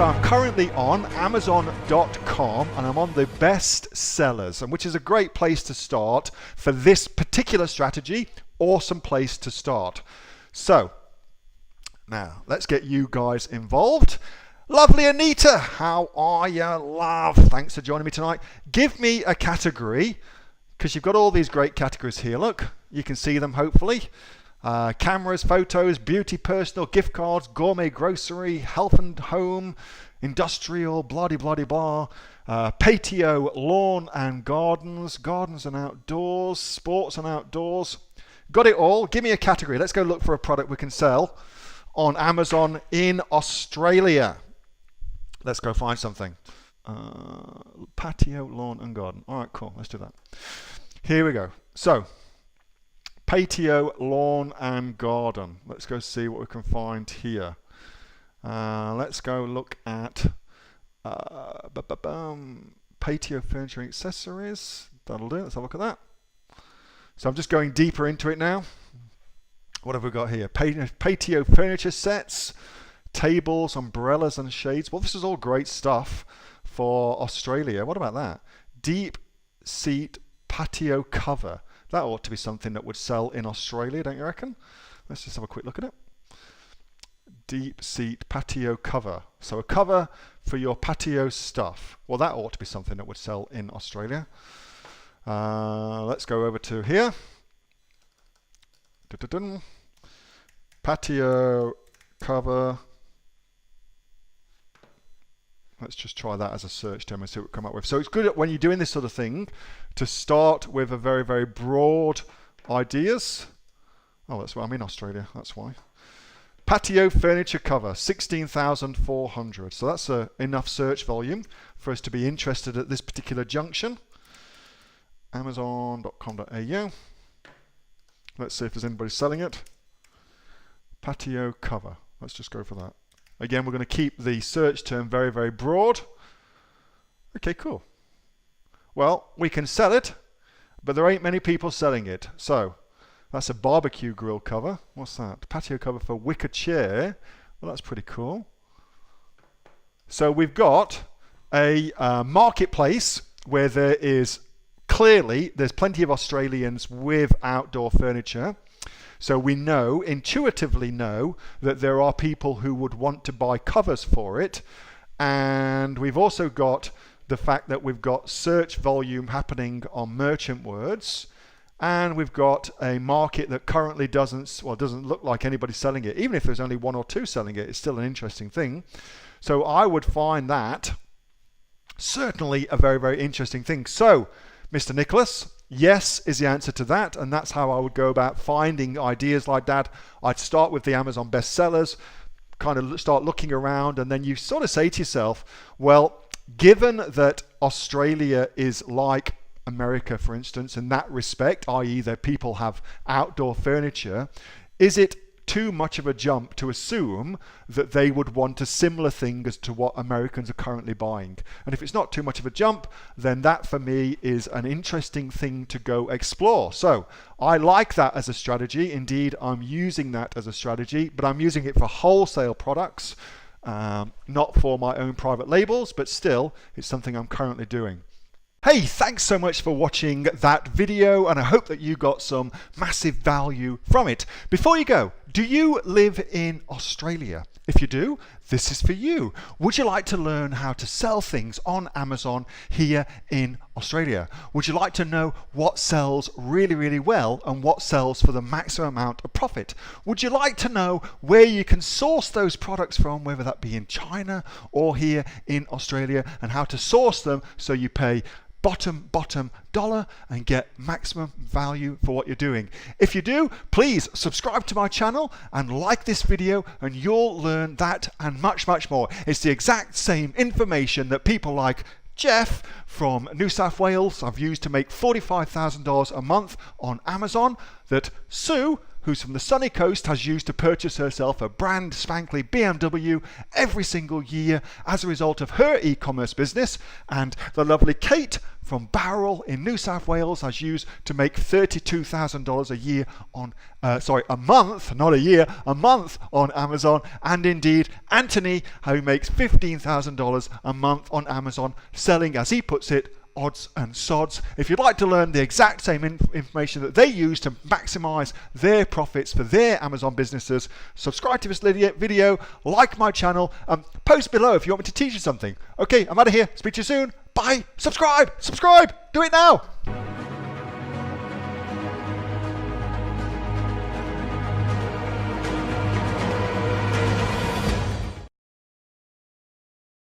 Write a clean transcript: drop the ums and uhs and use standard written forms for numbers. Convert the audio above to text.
So I'm currently on Amazon.com and I'm on the best sellers, and which is a great place to start for this particular strategy. Awesome place to start. So now let's get you guys involved. Lovely Anita, how are you, love? Thanks for joining me tonight. Give me a category, because you've got all these great categories here. Look, you can see them hopefully. Cameras, photos, beauty, personal, gift cards, gourmet grocery, health and home, industrial, blah-de-blah-de-blah, patio, lawn and gardens, gardens and outdoors, sports and outdoors. Got it all. Give me a category. Let's go look for a product we can sell on Amazon in Australia. Let's go find something. Patio, lawn and garden. All right, cool. Let's do that. Here we go. So, patio, lawn and garden. Let's go see what we can find here. Let's go look at patio furniture and accessories. That'll do. Let's have a look at that. So I'm just going deeper into it now. What have we got here? Patio furniture sets, tables, umbrellas and shades. Well, this is all great stuff for Australia. What about that? Deep seat patio cover. That ought to be something that would sell in Australia, don't you reckon? Let's just have a quick look at it. Deep seat patio cover. So a cover for your patio stuff. Well, that ought to be something that would sell in Australia. Let's go over to here. Dun-dun-dun. Patio cover. Let's just try that as a search term and see what we come up with. So it's good when you're doing this sort of thing to start with a very, very broad ideas. Oh, that's why I'm in Australia. That's why. Patio furniture cover, 16,400. So that's enough search volume for us to be interested at this particular junction. Amazon.com.au. Let's see if there's anybody selling it. Patio cover. Let's just go for that. Again, we're going to keep the search term very, very broad. Okay, cool. Well, we can sell it, but there ain't many people selling it. So that's a barbecue grill cover. What's that? Patio cover for wicker chair. Well, that's pretty cool. So we've got a marketplace where there is clearly, there's plenty of Australians with outdoor furniture. So we know, intuitively know, that there are people who would want to buy covers for it. And we've also got the fact that we've got search volume happening on merchant words. And we've got a market that currently doesn't look like anybody selling it. Even if there's only one or two selling it, it's still an interesting thing. So I would find that certainly a very, very interesting thing. So, Mr. Nicholas, yes is the answer to that, and that's how I would go about finding ideas like that. I'd start with the Amazon bestsellers, kind of start looking around, and then you sort of say to yourself, well, given that Australia is like America, for instance, in that respect, i.e. that people have outdoor furniture, is it too much of a jump to assume that they would want a similar thing as to what Americans are currently buying? And if it's not too much of a jump, then that for me is an interesting thing to go explore. So I like that as a strategy. Indeed, I'm using that as a strategy, but I'm using it for wholesale products, not for my own private labels, but still it's something I'm currently doing. Hey, thanks so much for watching that video, and I hope that you got some massive value from it. Before you go, do you live in Australia? If you do, this is for you. Would you like to learn how to sell things on Amazon here in Australia? Would you like to know what sells really, really well and what sells for the maximum amount of profit? Would you like to know where you can source those products from, whether that be in China or here in Australia, and how to source them so you pay bottom dollar and get maximum value for what you're doing? If you do, please subscribe to my channel and like this video, and you'll learn that and much more. It's the exact same information that people like Jeff from New South Wales I've used to make $45,000 a month on Amazon, that Sue, who's from the sunny coast, has used to purchase herself a brand spankly BMW every single year as a result of her e-commerce business, and the lovely Kate from Bowral in New South Wales has used to make $32,000 a year on, a month, not a year, a month on Amazon. And indeed, Anthony, who makes $15,000 a month on Amazon, selling, as he puts it, odds and sods. If you'd like to learn the exact same information that they use to maximize their profits for their Amazon businesses, subscribe to this video, like my channel, post below if you want me to teach you something. Okay, I'm out of here. Speak to you soon. Bye. Subscribe. Do it now.